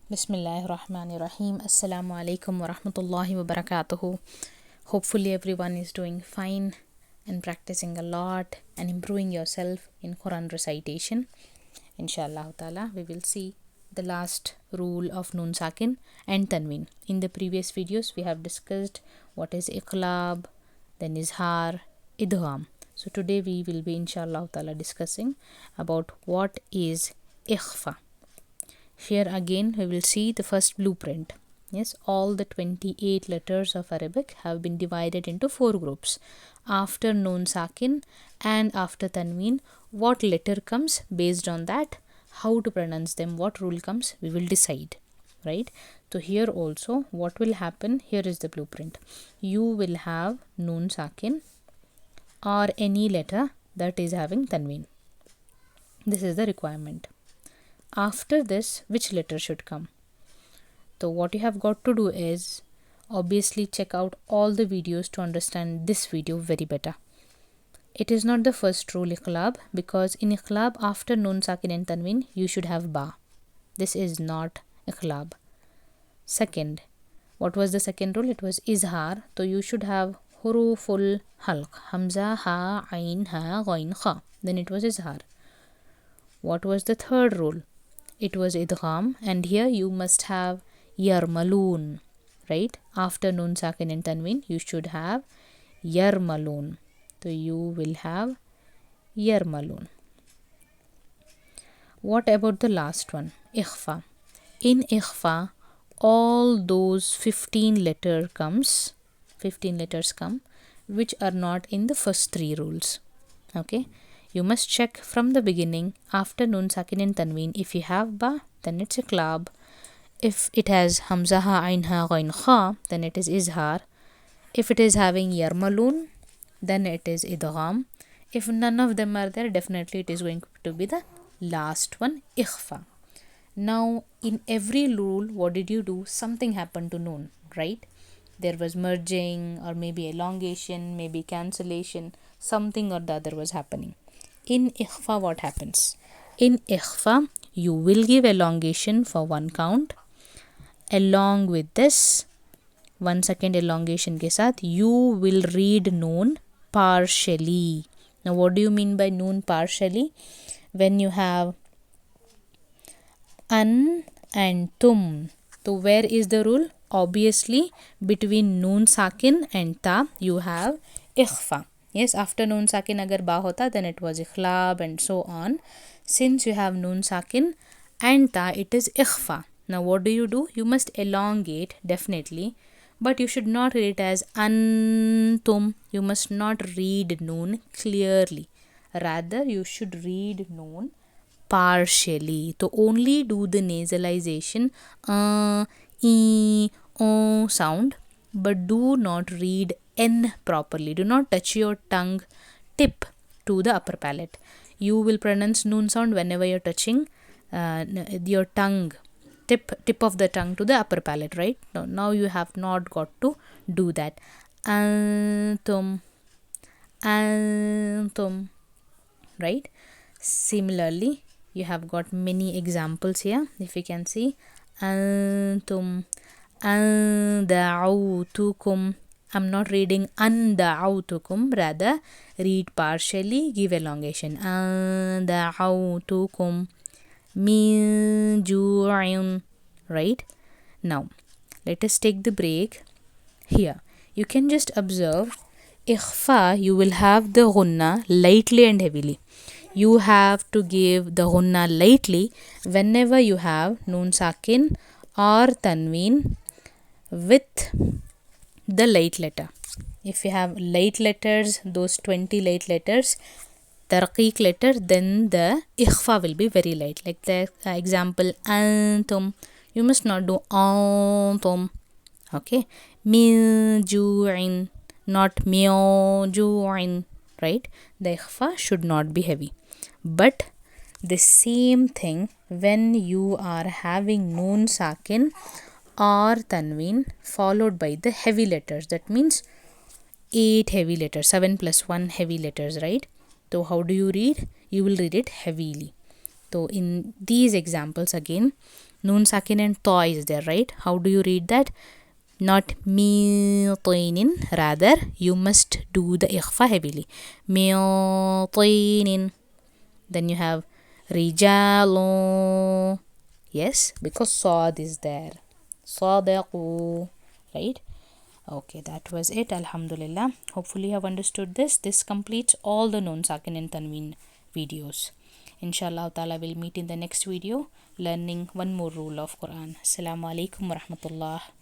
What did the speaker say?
Bismillahirrahmanirrahim. Assalamu alaikum wa rahmatullahi wa barakatuhu. Hopefully, everyone is doing fine and practicing a lot and improving yourself in Quran recitation. Inshallah ta'ala, we will see the last rule of Nun Sakin and Tanween. In the previous videos, we have discussed what is Iqlab, then Izhar, Idgham. So, today we will be, inshallah ta'ala, discussing about what is Ikhfa. Here again we will see the first blueprint. Yes, all the 28 letters of Arabic have been divided into 4 groups. After Nun Sakin and after Tanween, what letter comes, based on that, how to pronounce them, what rule comes, we will decide. Right? So here also what will happen, here is the blueprint. You will have Nun Sakin or any letter that is having Tanween. This is the requirement. After this, which letter should come? So what you have got to do is obviously check out all the videos to understand this video very better. It is not the first rule Iqlab, because in Iqlab after Nun Sakin and Tanween you should have Ba. This is not Iqlab. Second, what was the second rule? It was Izhar. So you should have Huruful Halq, Hamza, Ha, Ain, Ha, Ghain, Kha. Then it was Izhar. What was the third rule? It was Idgham, and here you must have Yarmaloon, right? After Nun Sakin and Tanween, you should have Yarmaloon. So you will have Yarmaloon. What about the last one? Ikhfa. In Ikhfa, all those 15 letters come, which are not in the first 3 rules. Okay? You must check from the beginning. After Nun Sakin and Tanween, if you have Ba, then it's Iqlab. If it has Hamza, Ha, Ain, Ha, Ghain, Kha, then it is Izhar. If it is having Yarmaloon, then it is Idgham. If none of them are there, definitely it is going to be the last one, Ikhfa. Now, in every rule, what did you do? Something happened to Nun, right? There was merging, or maybe elongation, maybe cancellation, something or the other was happening. In Ikhfa, what happens? In Ikhfa, you will give elongation for 1 count. Along with this, 1 second elongation ke saath, you will read Noon partially. Now, what do you mean by Noon partially? When you have An and Tum. So, where is the rule? Obviously, between Noon Sakin and Ta, you have Ikhfa. Yes, after Nun Sakin agar Ba hota, then it was Iqlab and so on. Since you have Nun Sakin and Ta, it is Ikhfa. Now what do? You must elongate, definitely. But you should not read it as Antum. You must not read Noon clearly. Rather, you should read Noon partially. So only do the nasalization, E, O sound. But do not read N properly. Do not touch your tongue tip to the upper palate. You will pronounce Noon sound whenever you're touching your tongue, tip of the tongue to the upper palate, right? Now you have not got to do that. Antum, right? Similarly, you have got many examples here. If you can see, Antum, Da'autukum. I'm not reading Da'autukum, rather read partially, give elongation. Da'autukum min ju'in. Right? Now, let us take the break. Here, you can just observe Ikhfa, you will have the ghunna lightly and heavily. You have to give the ghunna lightly whenever you have Nun Sakin or Tanween with the light letter. If you have light letters, those 20 light letters, tarqiq letter, then the Ikhfa will be very light. Like the example, Antum, you must not do Antum. Okay, Min ju'in, not Mio ju'in, right? The Ikhfa should not be heavy. But the same thing when you are having Nun Sakin or Tanween followed by the heavy letters. That means 8 heavy letters, 7 plus 1 heavy letters, right? So how do you read? You will read it heavily. So in these examples again, Noon sakin and ta is there, right? How do you read that? Not mitinin, rather you must do the ikhfa heavily. Mitinin. Then you have rijalun. Yes, because sad is there. Sadaqu, right? Okay, that was it. Alhamdulillah. Hopefully you have understood this. This completes all the Noon Sakin and Tanween videos. Inshallah ta'ala will meet in the next video learning one more rule of Quran. Assalamu alaikum wa rahmatullah.